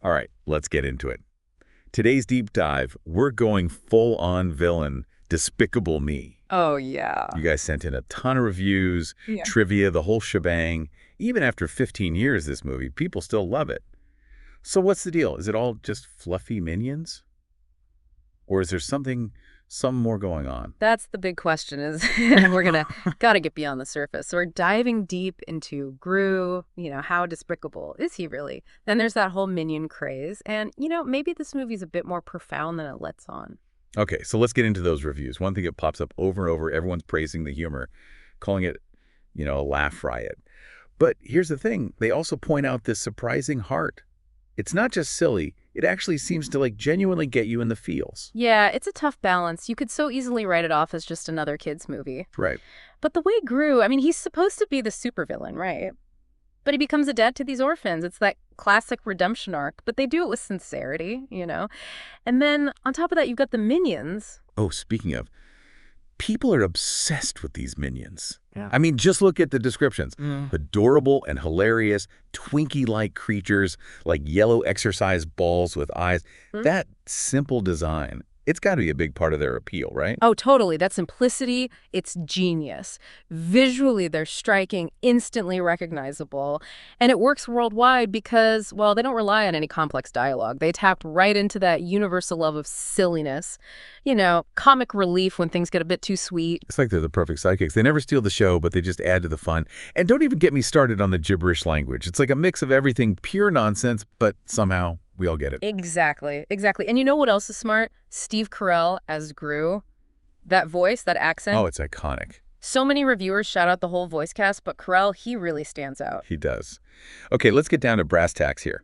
All right, let's get into it. Today's deep dive, we're going full-on villain, Despicable Me. Oh, yeah. You guys sent in a ton of reviews, Yeah. trivia, the whole shebang. Even after 15 years, this movie, people still love it. So what's the deal? Is it all just fluffy minions? Or is there some more going on? That's the big question is we're gotta get beyond the surface. So we're diving deep into Gru, how despicable is he really? Then there's that whole Minion craze. And, maybe this movie's a bit more profound than it lets on. Okay, so let's get into those reviews. One thing that pops up over and over, everyone's praising the humor, calling it, a laugh riot. But here's the thing. They also point out this surprising heart. It's not just silly. It actually seems to genuinely get you in the feels. Yeah, it's a tough balance. You could so easily write it off as just another kid's movie. Right. But the way Gru, he's supposed to be the supervillain, right? But he becomes a dad to these orphans. It's that classic redemption arc, but they do it with sincerity, And then on top of that, you've got the minions. Oh, speaking of, people are obsessed with these minions. Yeah. Just look at the descriptions. Adorable and hilarious, Twinkie-like creatures, like yellow exercise balls with eyes. That simple design, it's got to be a big part of their appeal, right? Oh, totally. That simplicity, it's genius. Visually, they're striking, instantly recognizable. And it works worldwide because, well, they don't rely on any complex dialogue. They tapped right into that universal love of silliness. Comic relief when things get a bit too sweet. It's like they're the perfect sidekicks. They never steal the show, but they just add to the fun. And don't even get me started on the gibberish language. It's like a mix of everything, pure nonsense, but somehow we all get it. Exactly. And you know what else is smart? Steve Carell as Gru. That voice, that accent. Oh, it's iconic. So many reviewers shout out the whole voice cast, but Carell, he really stands out. He does. Okay, let's get down to brass tacks here.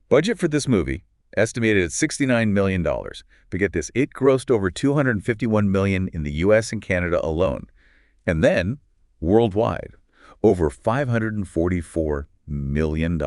Budget for this movie, estimated at $69 million. But get this, it grossed over $251 million in the U.S. and Canada alone. And then, worldwide, over $544 million.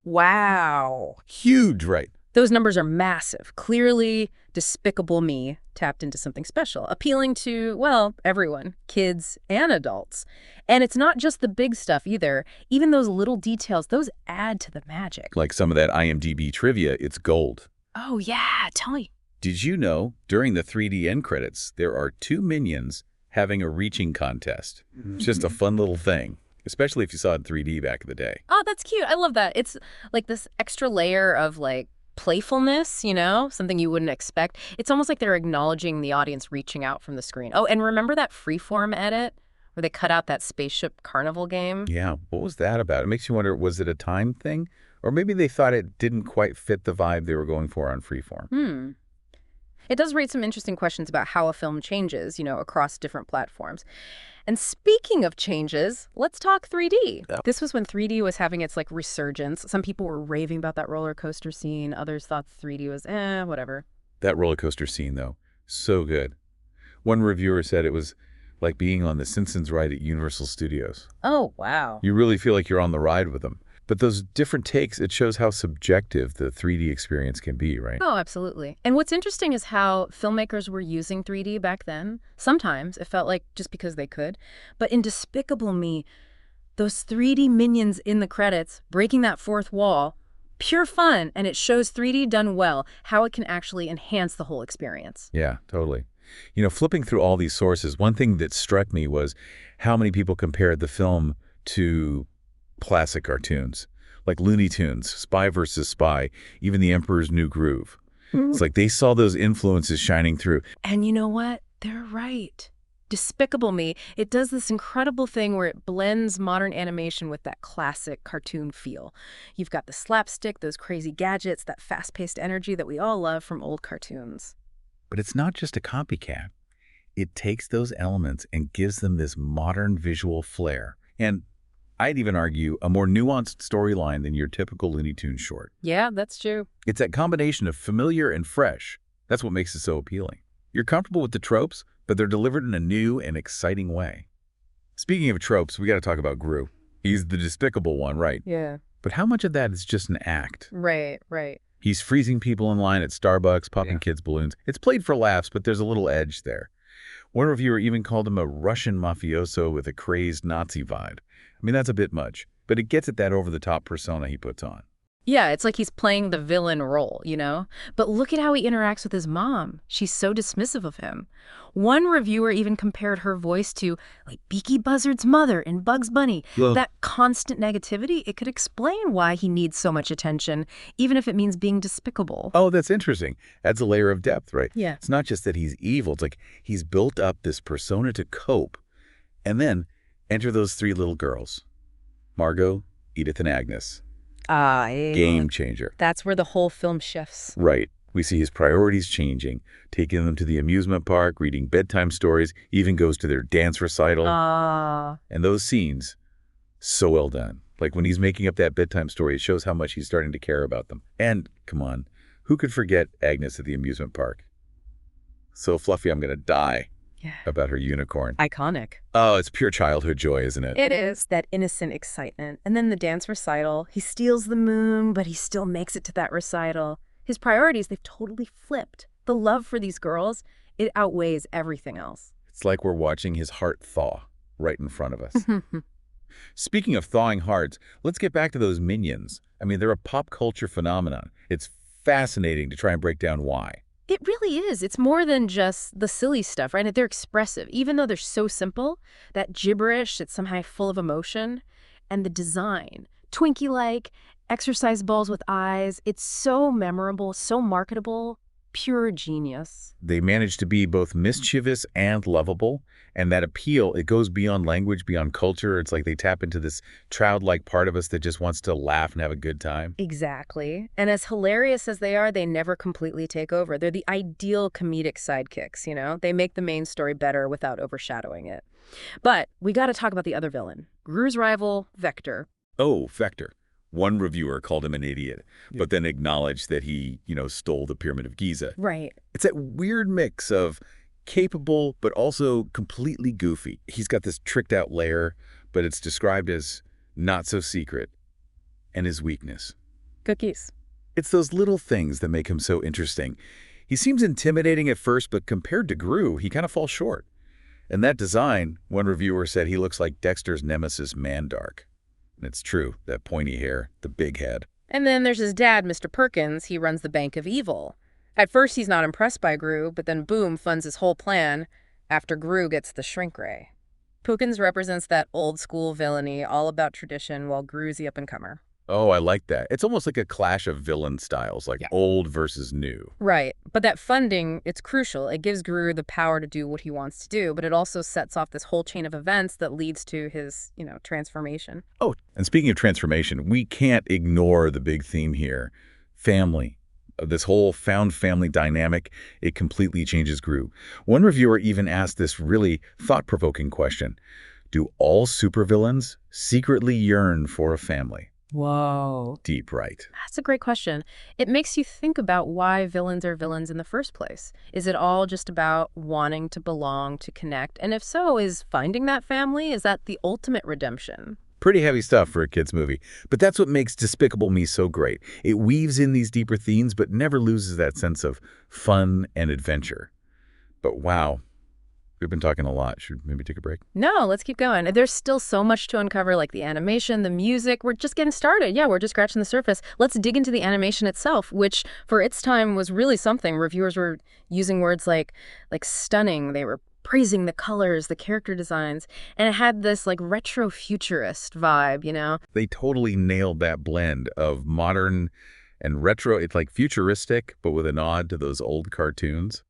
Wow. Huge, right? Those numbers are massive. Clearly, Despicable Me tapped into something special, appealing to, well, everyone, kids and adults. And it's not just the big stuff either. Even those little details, those add to the magic. Like some of that IMDb trivia, it's gold. Oh, yeah. Tell me. Did you know, during the 3D end credits, there are 2 minions having a reaching contest? It's just a fun little thing. Especially if you saw it in 3D back in the day. Oh, that's cute. I love that. It's like this extra layer of playfulness, something you wouldn't expect. It's almost like they're acknowledging the audience reaching out from the screen. Oh, and remember that freeform edit where they cut out that spaceship carnival game? Yeah, what was that about? It makes you wonder, was it a time thing? Or maybe they thought it didn't quite fit the vibe they were going for on freeform. It does raise some interesting questions about how a film changes, across different platforms. And speaking of changes, let's talk 3D. Yeah. This was when 3D was having its resurgence. Some people were raving about that roller coaster scene. Others thought 3D was whatever. That roller coaster scene, though, so good. One reviewer said it was like being on the Simpsons ride at Universal Studios. Oh, wow. You really feel like you're on the ride with them. But those different takes, it shows how subjective the 3D experience can be, right? Oh, absolutely. And what's interesting is how filmmakers were using 3D back then. Sometimes it felt like just because they could. But in Despicable Me, those 3D minions in the credits, breaking that fourth wall, pure fun. And it shows 3D done well, how it can actually enhance the whole experience. Yeah, totally. Flipping through all these sources, one thing that struck me was how many people compared the film to classic cartoons, like Looney Tunes, Spy vs. Spy, even The Emperor's New Groove. It's like they saw those influences shining through. And you know what? They're right. Despicable Me, it does this incredible thing where it blends modern animation with that classic cartoon feel. You've got the slapstick, those crazy gadgets, that fast-paced energy that we all love from old cartoons. But it's not just a copycat. It takes those elements and gives them this modern visual flair. And I'd even argue a more nuanced storyline than your typical Looney Tunes short. Yeah, that's true. It's that combination of familiar and fresh. That's what makes it so appealing. You're comfortable with the tropes, but they're delivered in a new and exciting way. Speaking of tropes, we got to talk about Gru. He's the despicable one, right? Yeah. But how much of that is just an act? Right. He's freezing people in line at Starbucks, popping kids' balloons. It's played for laughs, but there's a little edge there. One reviewer even called him a Russian mafioso with a crazed Nazi vibe. That's a bit much, but it gets at that over-the-top persona he puts on. Yeah, it's like he's playing the villain role, you know? But look at how he interacts with his mom. She's so dismissive of him. One reviewer even compared her voice to, like, Beaky Buzzard's mother in Bugs Bunny. Ugh. That constant negativity, it could explain why he needs so much attention, even if it means being despicable. Oh, that's interesting. Adds a layer of depth, right? Yeah. It's not just that he's evil. It's like he's built up this persona to cope. And then enter those three little girls. Margot, Edith, and Agnes. Game changer. That's where the whole film shifts. Right. We see his priorities changing, taking them to the amusement park, reading bedtime stories, even goes to their dance recital. And those scenes, so well done. Like when he's making up that bedtime story, it shows how much he's starting to care about them. And, come on, who could forget Agnes at the amusement park? So fluffy, I'm going to die. Yeah. About her unicorn. Iconic. Oh, it's pure childhood joy, isn't it? It is. That innocent excitement. And then the dance recital. He steals the moon, but he still makes it to that recital. His priorities, they've totally flipped. The love for these girls, it outweighs everything else. It's like we're watching his heart thaw right in front of us. Speaking of thawing hearts, let's get back to those Minions. I mean, they're a pop culture phenomenon. It's fascinating to try and break down why. It really is. It's more than just the silly stuff, right? They're expressive. Even though they're so simple, that gibberish, it's somehow full of emotion. And the design, Twinkie-like, exercise balls with eyes, it's so memorable, so marketable, pure genius. They manage to be both mischievous and lovable. And that appeal, it goes beyond language, beyond culture. It's like they tap into this childlike part of us that just wants to laugh and have a good time. Exactly. And as hilarious as they are, they never completely take over. They're the ideal comedic sidekicks, you know? They make the main story better without overshadowing it. But we got to talk about the other villain, Gru's rival, Vector. Oh, Vector. One reviewer called him an idiot, but then acknowledged that he, stole the Pyramid of Giza. Right. It's that weird mix of capable, but also completely goofy. He's got this tricked out lair, but it's described as not so secret. And his weakness. Cookies. It's those little things that make him so interesting. He seems intimidating at first, but compared to Gru, he kind of falls short. And that design, one reviewer said he looks like Dexter's nemesis Mandark. And it's true, that pointy hair, the big head. And then there's his dad, Mr. Perkins. He runs the Bank of Evil. At first, he's not impressed by Gru, but then boom, funds his whole plan after Gru gets the shrink ray. Perkins represents that old-school villainy, all about tradition, while Gru's the up-and-comer. Oh, I like that. It's almost like a clash of villain styles, like old versus new. Right. But that funding, it's crucial. It gives Gru the power to do what he wants to do, but it also sets off this whole chain of events that leads to his, transformation. Oh, and speaking of transformation, we can't ignore the big theme here. Family. This whole found family dynamic, it completely changes Gru. One reviewer even asked this really thought-provoking question. Do all supervillains secretly yearn for a family? Whoa. Deep, right? That's a great question. It makes you think about why villains are villains in the first place. Is it all just about wanting to belong, to connect? And if so, is finding that family, is that the ultimate redemption? Pretty heavy stuff for a kid's movie. But that's what makes Despicable Me so great. It weaves in these deeper themes, but never loses that sense of fun and adventure. But wow. We've been talking a lot. Should we maybe take a break? No, let's keep going. There's still so much to uncover, like the animation, the music. We're just getting started. Yeah, we're just scratching the surface. Let's dig into the animation itself, which for its time was really something. Reviewers were using words like stunning. They were praising the colors, the character designs, and it had this retro futurist vibe, They totally nailed that blend of modern and retro. It's like futuristic, but with a nod to those old cartoons.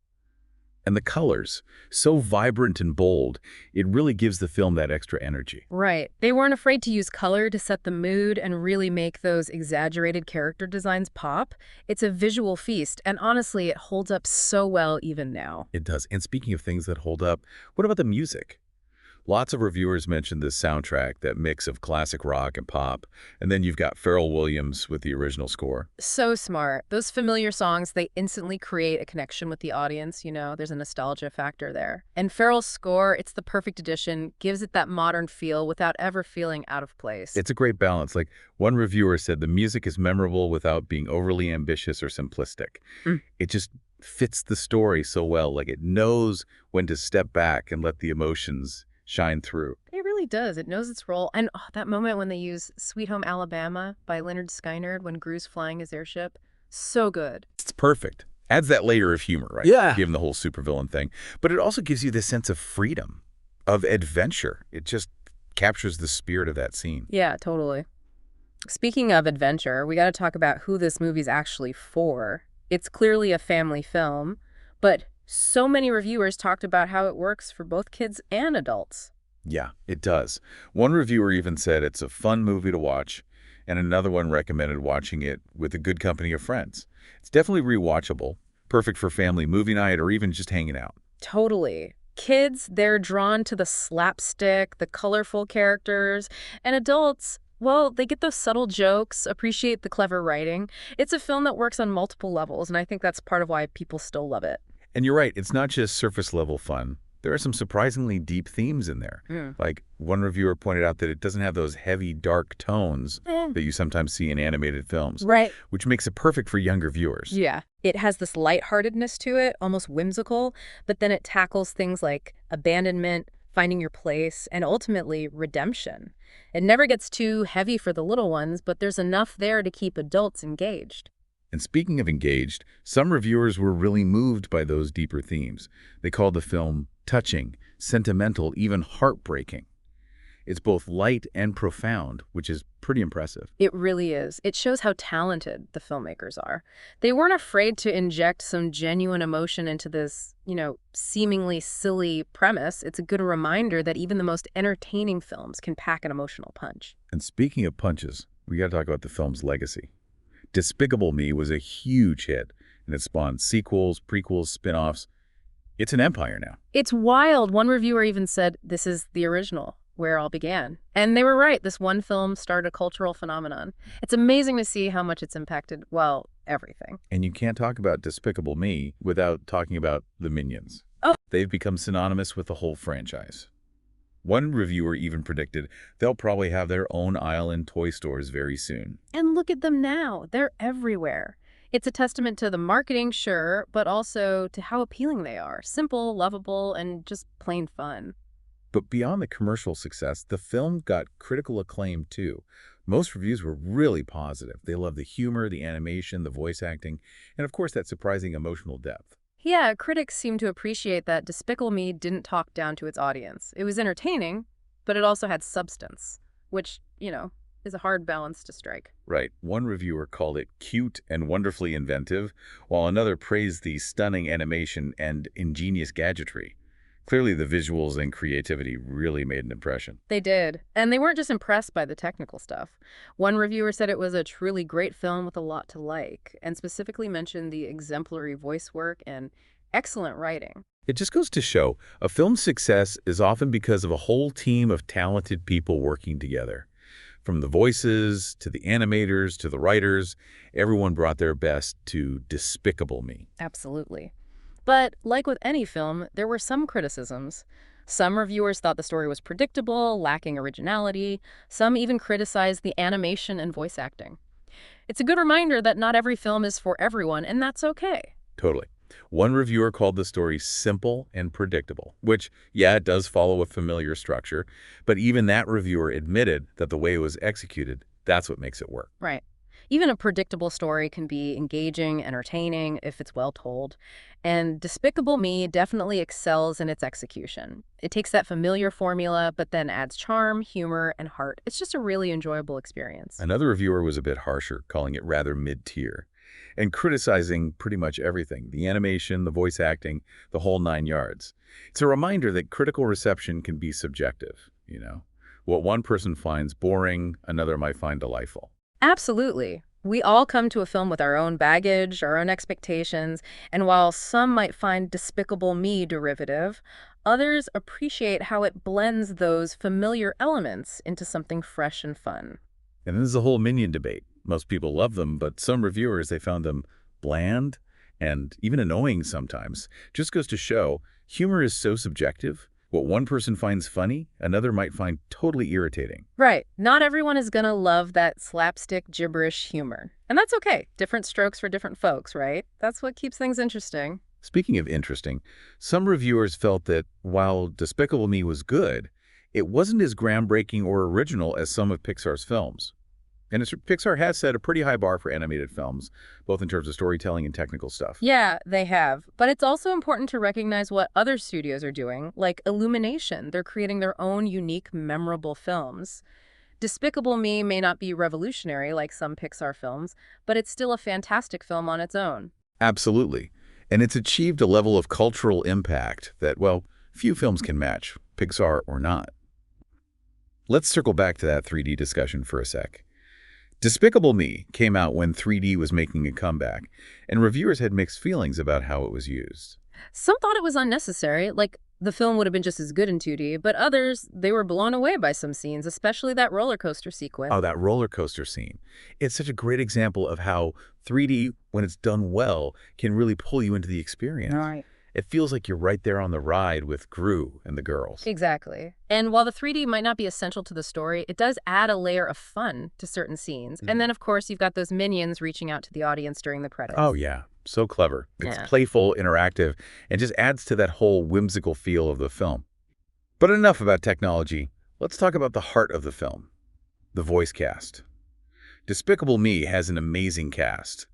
And the colors, so vibrant and bold, it really gives the film that extra energy. Right. They weren't afraid to use color to set the mood and really make those exaggerated character designs pop. It's a visual feast, and honestly, it holds up so well even now. It does. And speaking of things that hold up, what about the music? Lots of reviewers mentioned this soundtrack, that mix of classic rock and pop. And then you've got Pharrell Williams with the original score. So smart. Those familiar songs, they instantly create a connection with the audience, there's a nostalgia factor there. And Pharrell's score, it's the perfect addition, gives it that modern feel without ever feeling out of place. It's a great balance. Like one reviewer said, the music is memorable without being overly ambitious or simplistic. It just fits the story so well. Like it knows when to step back and let the emotions shine through. It really really does. It knows its role. And that moment when they use Sweet Home Alabama by Leonard Skinner when Gru's flying his airship. So good. It's perfect. Adds that layer of humor, right? Yeah. Given the whole supervillain thing. But it also gives you this sense of freedom, of adventure. It just captures the spirit of that scene. Yeah, totally. Speaking of adventure, we got to talk about who this movie's actually for. It's clearly a family film, but so many reviewers talked about how it works for both kids and adults. Yeah, it does. One reviewer even said it's a fun movie to watch, and another one recommended watching it with a good company of friends. It's definitely rewatchable, perfect for family movie night or even just hanging out. Totally. Kids, they're drawn to the slapstick, the colorful characters, and adults, well, they get those subtle jokes, appreciate the clever writing. It's a film that works on multiple levels, and I think that's part of why people still love it. And you're right, it's not just surface-level fun. There are some surprisingly deep themes in there. Like, one reviewer pointed out that it doesn't have those heavy, dark tones that you sometimes see in animated films. Right. Which makes it perfect for younger viewers. Yeah. It has this lightheartedness to it, almost whimsical, but then it tackles things like abandonment, finding your place, and ultimately redemption. It never gets too heavy for the little ones, but there's enough there to keep adults engaged. And speaking of engaged, some reviewers were really moved by those deeper themes. They called the film touching, sentimental, even heartbreaking. It's both light and profound, which is pretty impressive. It really is. It shows how talented the filmmakers are. They weren't afraid to inject some genuine emotion into this, seemingly silly premise. It's a good reminder that even the most entertaining films can pack an emotional punch. And speaking of punches, we got to talk about the film's legacy. Despicable Me was a huge hit, and it spawned sequels, prequels, spin-offs. It's an empire now. It's wild. One reviewer even said, this is the original, where it all began. And they were right. This one film started a cultural phenomenon. It's amazing to see how much it's impacted, well, everything. And you can't talk about Despicable Me without talking about the Minions. Oh. They've become synonymous with the whole franchise. One reviewer even predicted they'll probably have their own aisle in toy stores very soon. And look at them now. They're everywhere. It's a testament to the marketing, sure, but also to how appealing they are. Simple, lovable, and just plain fun. But beyond the commercial success, the film got critical acclaim too. Most reviews were really positive. They loved the humor, the animation, the voice acting, and of course that surprising emotional depth. Yeah, critics seem to appreciate that Despicable Me didn't talk down to its audience. It was entertaining, but it also had substance, which, is a hard balance to strike. Right. One reviewer called it cute and wonderfully inventive, while another praised the stunning animation and ingenious gadgetry. Clearly, the visuals and creativity really made an impression. They did. And they weren't just impressed by the technical stuff. One reviewer said it was a truly great film with a lot to like, and specifically mentioned the exemplary voice work and excellent writing. It just goes to show, a film's success is often because of a whole team of talented people working together. From the voices, to the animators, to the writers, everyone brought their best to Despicable Me. Absolutely. But like with any film, there were some criticisms. Some reviewers thought the story was predictable, lacking originality. Some even criticized the animation and voice acting. It's a good reminder that not every film is for everyone, and that's okay. Totally. One reviewer called the story simple and predictable, which, yeah, it does follow a familiar structure, but even that reviewer admitted that the way it was executed, that's what makes it work. Right. Even a predictable story can be engaging, entertaining, if it's well told. And Despicable Me definitely excels in its execution. It takes that familiar formula, but then adds charm, humor, and heart. It's just a really enjoyable experience. Another reviewer was a bit harsher, calling it rather mid-tier, and criticizing pretty much everything, the animation, the voice acting, the whole 9 yards. It's a reminder that critical reception can be subjective, What one person finds boring, another might find delightful. Absolutely. We all come to a film with our own baggage, our own expectations, and while some might find Despicable Me derivative, others appreciate how it blends those familiar elements into something fresh and fun. And this is the whole Minion debate. Most people love them, but some reviewers, they found them bland and even annoying sometimes. Just goes to show, humor is so subjective. What one person finds funny, another might find totally irritating. Right. Not everyone is going to love that slapstick gibberish humor. And that's okay. Different strokes for different folks, right? That's what keeps things interesting. Speaking of interesting, some reviewers felt that while Despicable Me was good, It wasn't as groundbreaking or original as some of Pixar's films. And Pixar has set a pretty high bar for animated films, both in terms of storytelling and technical stuff. Yeah, they have. But it's also important to recognize what other studios are doing, like Illumination. They're creating their own unique, memorable films. Despicable Me may not be revolutionary like some Pixar films, but it's still a fantastic film on its own. Absolutely. And it's achieved a level of cultural impact that, well, few films can match, Pixar or not. Let's circle back to that 3D discussion for a sec. Despicable Me came out when 3D was making a comeback, and reviewers had mixed feelings about how it was used. Some thought it was unnecessary, like the film would have been just as good in 2D, but others, they were blown away by some scenes, especially that roller coaster sequence. Oh, that roller coaster scene. It's such a great example of how 3D, when it's done well, can really pull you into the experience. Right. It feels like you're right there on the ride with Gru and the girls. Exactly. And while the 3D might not be essential to the story, it does add a layer of fun to certain scenes. And then, of course, you've got those minions reaching out to the audience during the credits. Oh, yeah. So clever. It's Yeah. playful, interactive, and just adds to that whole whimsical feel of the film. But enough about technology. Let's talk about the heart of the film, the voice cast. Despicable Me has an amazing cast,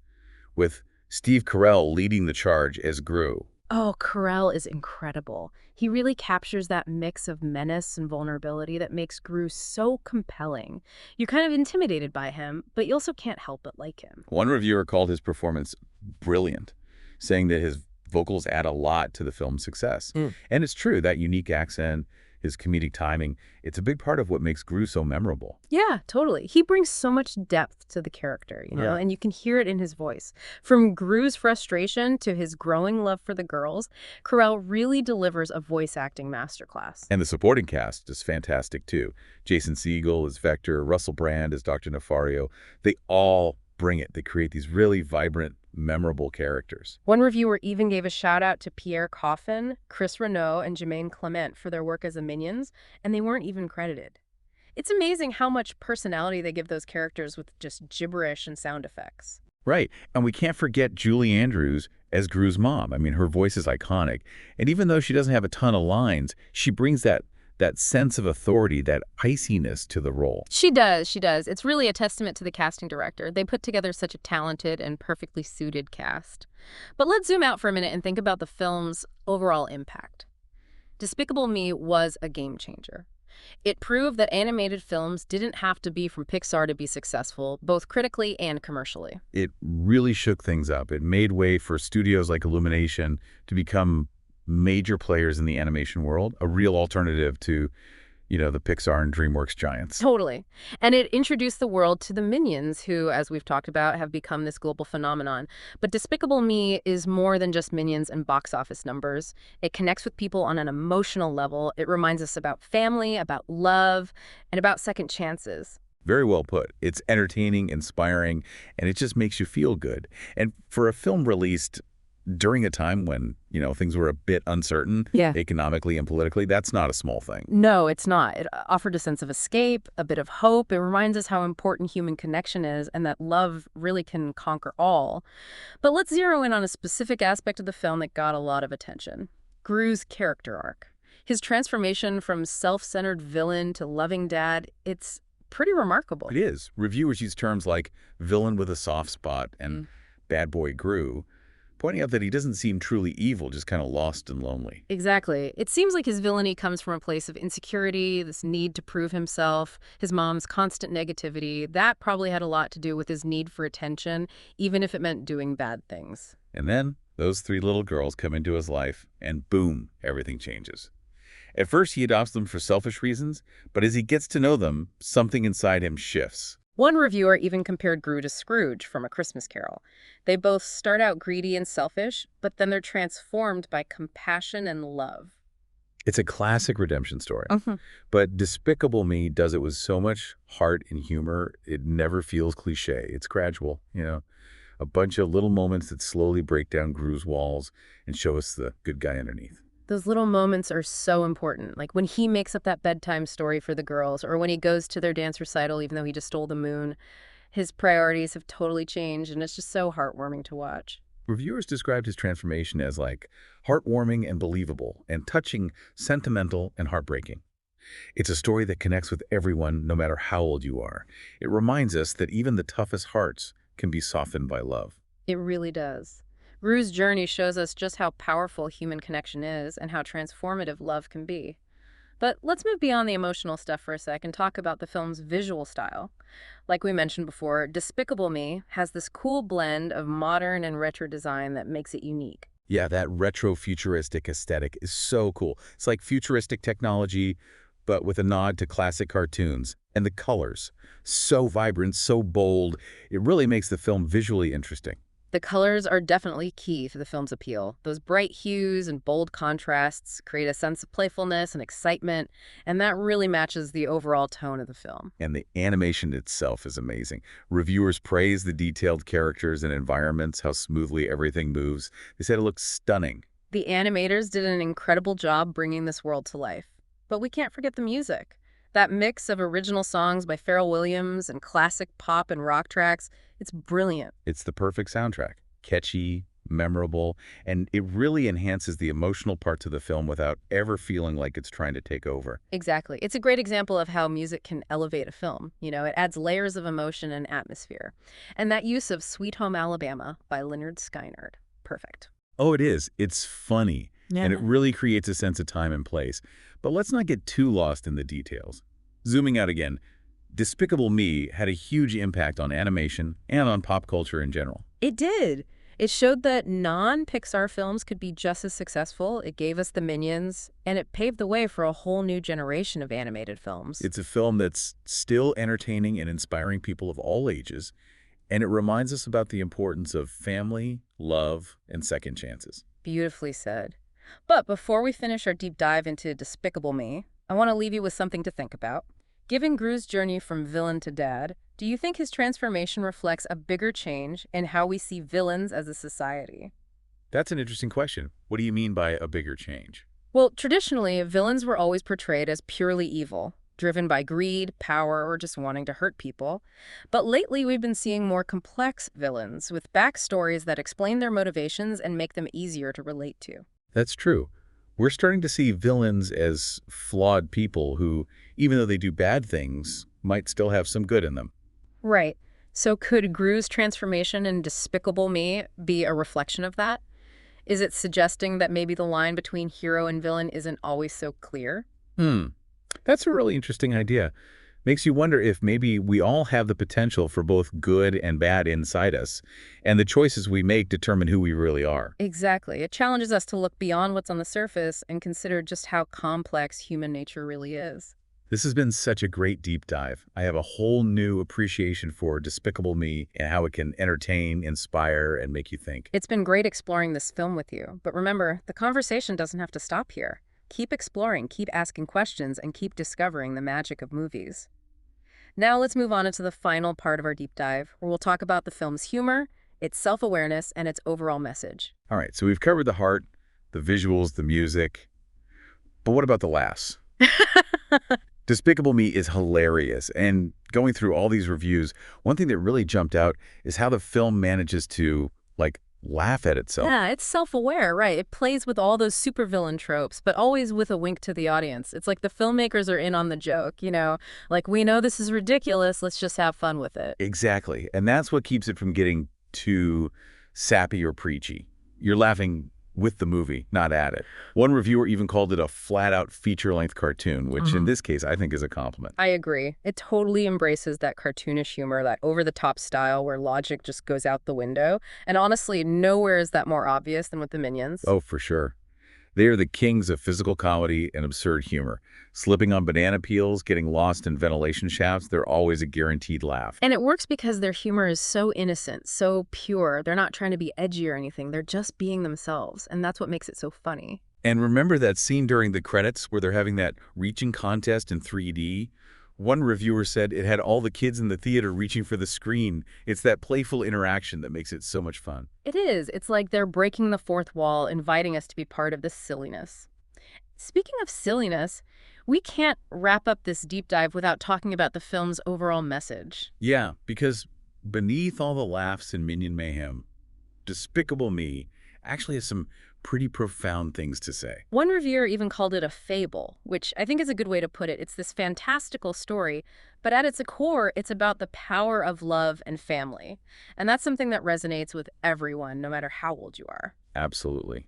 with Steve Carell leading the charge as Gru. Oh, Carell is incredible. He really captures that mix of menace and vulnerability that makes Gru so compelling. You're kind of intimidated by him, but you also can't help but like him. One reviewer called his performance brilliant, saying that his vocals add a lot to the film's success. And it's true, that unique accent, his comedic timing, it's a big part of what makes Gru so memorable. Yeah, totally. He brings so much depth to the character, Yeah. and you can hear it in his voice. From Gru's frustration to his growing love for the girls, Carell really delivers a voice acting masterclass. And the supporting cast is fantastic, too. Jason Segel as Vector, Russell Brand as Dr. Nefario. They all bring it. They create these really vibrant, memorable characters. One reviewer even gave a shout out to Pierre Coffin, Chris Renaud, and Jermaine Clement for their work as the Minions, and they weren't even credited. It's amazing how much personality they give those characters with just gibberish and sound effects. Right. And we can't forget Julie Andrews as Gru's mom. I mean, her voice is iconic. And even though she doesn't have a ton of lines, she brings that sense of authority, that iciness to the role. She does. It's really a testament to the casting director. They put together such a talented and perfectly suited cast. But let's zoom out for a minute and think about the film's overall impact. Despicable Me was a game changer. It proved that animated films didn't have to be from Pixar to be successful, both critically and commercially. It really shook things up. It made way for studios like Illumination to become major players in the animation world, a real alternative to, the Pixar and DreamWorks giants. Totally. And it introduced the world to the Minions, who, as we've talked about, have become this global phenomenon. But Despicable Me is more than just Minions and box office numbers. It connects with people on an emotional level. It reminds us about family, about love, and about second chances. Very well put. It's entertaining, inspiring, and it just makes you feel good. And for a film released during a time when, things were a bit uncertain economically and politically, that's not a small thing. No, it's not. It offered a sense of escape, a bit of hope. It reminds us how important human connection is and that love really can conquer all. But let's zero in on a specific aspect of the film that got a lot of attention. Gru's character arc. His transformation from self-centered villain to loving dad, it's pretty remarkable. It is. Reviewers use terms like villain with a soft spot and bad boy Gru, pointing out that he doesn't seem truly evil, just kind of lost and lonely. Exactly. It seems like his villainy comes from a place of insecurity, this need to prove himself, his mom's constant negativity. That probably had a lot to do with his need for attention, even if it meant doing bad things. And then those 3 little girls come into his life, and boom, everything changes. At first, he adopts them for selfish reasons, but as he gets to know them, something inside him shifts. One reviewer even compared Gru to Scrooge from A Christmas Carol. They both start out greedy and selfish, but then they're transformed by compassion and love. It's a classic redemption story. But Despicable Me does it with so much heart and humor, it never feels cliche. It's gradual, a bunch of little moments that slowly break down Gru's walls and show us the good guy underneath. Those little moments are so important, like when he makes up that bedtime story for the girls, or when he goes to their dance recital even though he just stole the moon. His priorities have totally changed, and it's just so heartwarming to watch. Reviewers described his transformation as heartwarming and believable, and touching, sentimental, and heartbreaking. It's a story that connects with everyone, no matter how old you are. It reminds us that even the toughest hearts can be softened by love. It really does. Rue's journey shows us just how powerful human connection is and how transformative love can be. But let's move beyond the emotional stuff for a sec and talk about the film's visual style. Like we mentioned before, Despicable Me has this cool blend of modern and retro design that makes it unique. Yeah, that retro-futuristic aesthetic is so cool. It's like futuristic technology, but with a nod to classic cartoons. And the colors, so vibrant, so bold, it really makes the film visually interesting. The colors are definitely key to the film's appeal. Those bright hues and bold contrasts create a sense of playfulness and excitement, and that really matches the overall tone of the film. And the animation itself is amazing. Reviewers praise the detailed characters and environments, how smoothly everything moves. They said it looks stunning. The animators did an incredible job bringing this world to life. But we can't forget the music. That mix of original songs by Pharrell Williams and classic pop and rock tracks, it's brilliant. It's the perfect soundtrack. Catchy, memorable, and it really enhances the emotional parts of the film without ever feeling like it's trying to take over. Exactly. It's a great example of how music can elevate a film. It adds layers of emotion and atmosphere. And that use of Sweet Home Alabama by Leonard Skinner. Perfect. Oh, it is. It's funny. Yeah. And it really creates a sense of time and place. But let's not get too lost in the details. Zooming out again, Despicable Me had a huge impact on animation and on pop culture in general. It did. It showed that non-Pixar films could be just as successful. It gave us the Minions, and it paved the way for a whole new generation of animated films. It's a film that's still entertaining and inspiring people of all ages, and it reminds us about the importance of family, love, and second chances. Beautifully said. But before we finish our deep dive into Despicable Me, I want to leave you with something to think about. Given Gru's journey from villain to dad, do you think his transformation reflects a bigger change in how we see villains as a society? That's an interesting question. What do you mean by a bigger change? Well, traditionally, villains were always portrayed as purely evil, driven by greed, power, or just wanting to hurt people. But lately, we've been seeing more complex villains with backstories that explain their motivations and make them easier to relate to. That's true. We're starting to see villains as flawed people who, even though they do bad things, might still have some good in them. Right. So could Gru's transformation in Despicable Me be a reflection of that? Is it suggesting that maybe the line between hero and villain isn't always so clear? That's a really interesting idea. Makes you wonder if maybe we all have the potential for both good and bad inside us, and the choices we make determine who we really are. Exactly. It challenges us to look beyond what's on the surface and consider just how complex human nature really is. This has been such a great deep dive. I have a whole new appreciation for Despicable Me and how it can entertain, inspire, and make you think. It's been great exploring this film with you, but remember, the conversation doesn't have to stop here. Keep exploring, keep asking questions, and keep discovering the magic of movies. Now let's move on into the final part of our deep dive, where we'll talk about the film's humor, its self-awareness, and its overall message. All right, so we've covered the heart, the visuals, the music. But what about the laughs? Despicable Me is hilarious, and going through all these reviews, one thing that really jumped out is how the film manages to, laugh at itself. Yeah, it's self-aware, right? It plays with all those supervillain tropes, but always with a wink to the audience. It's like the filmmakers are in on the joke, Like, we know this is ridiculous, let's just have fun with it. Exactly, and that's what keeps it from getting too sappy or preachy. You're laughing with the movie, not at it. One reviewer even called it a flat-out feature-length cartoon, which in this case I think is a compliment. I agree. It totally embraces that cartoonish humor, that over-the-top style where logic just goes out the window. And honestly, nowhere is that more obvious than with the Minions. Oh, for sure. They are the kings of physical comedy and absurd humor. Slipping on banana peels, getting lost in ventilation shafts, they're always a guaranteed laugh. And it works because their humor is so innocent, so pure. They're not trying to be edgy or anything. They're just being themselves. And that's what makes it so funny. And remember that scene during the credits where they're having that reaching contest in 3D? One reviewer said it had all the kids in the theater reaching for the screen. It's that playful interaction that makes it so much fun. It is. It's like they're breaking the fourth wall, inviting us to be part of this silliness. Speaking of silliness, we can't wrap up this deep dive without talking about the film's overall message. Yeah, because beneath all the laughs in Minion Mayhem, Despicable Me actually has some pretty profound things to say. One reviewer even called it a fable, which I think is a good way to put it. It's this fantastical story, but at its core, it's about the power of love and family. And that's something that resonates with everyone, no matter how old you are. Absolutely.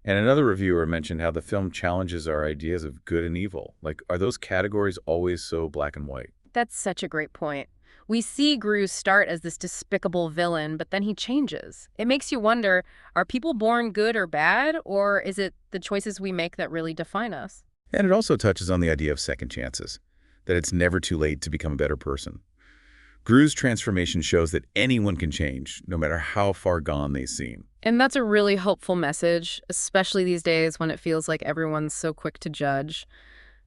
And another reviewer mentioned how the film challenges our ideas of good and evil. Like, are those categories always so black and white? That's such a great point. We see Gru start as this despicable villain, but then he changes. It makes you wonder, are people born good or bad, or is it the choices we make that really define us? And it also touches on the idea of second chances, that it's never too late to become a better person. Gru's transformation shows that anyone can change, no matter how far gone they seem. And that's a really hopeful message, especially these days when it feels like everyone's so quick to judge.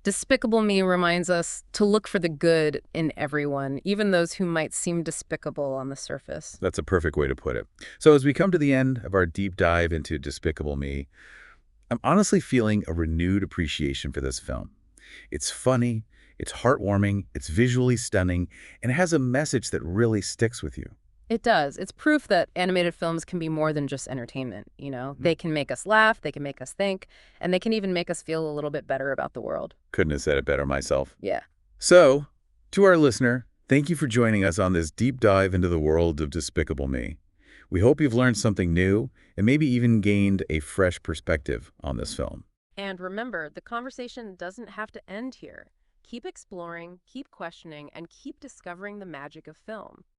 Despicable Me reminds us to look for the good in everyone, even those who might seem despicable on the surface. That's a perfect way to put it. So as we come to the end of our deep dive into Despicable Me, I'm honestly feeling a renewed appreciation for this film. It's funny, it's heartwarming, it's visually stunning, and it has a message that really sticks with you. It does. It's proof that animated films can be more than just entertainment, you know? They can make us laugh, they can make us think, and they can even make us feel a little bit better about the world. Couldn't have said it better myself. Yeah. So, to our listener, thank you for joining us on this deep dive into the world of Despicable Me. We hope you've learned something new and maybe even gained a fresh perspective on this film. And remember, the conversation doesn't have to end here. Keep exploring, keep questioning, and keep discovering the magic of film.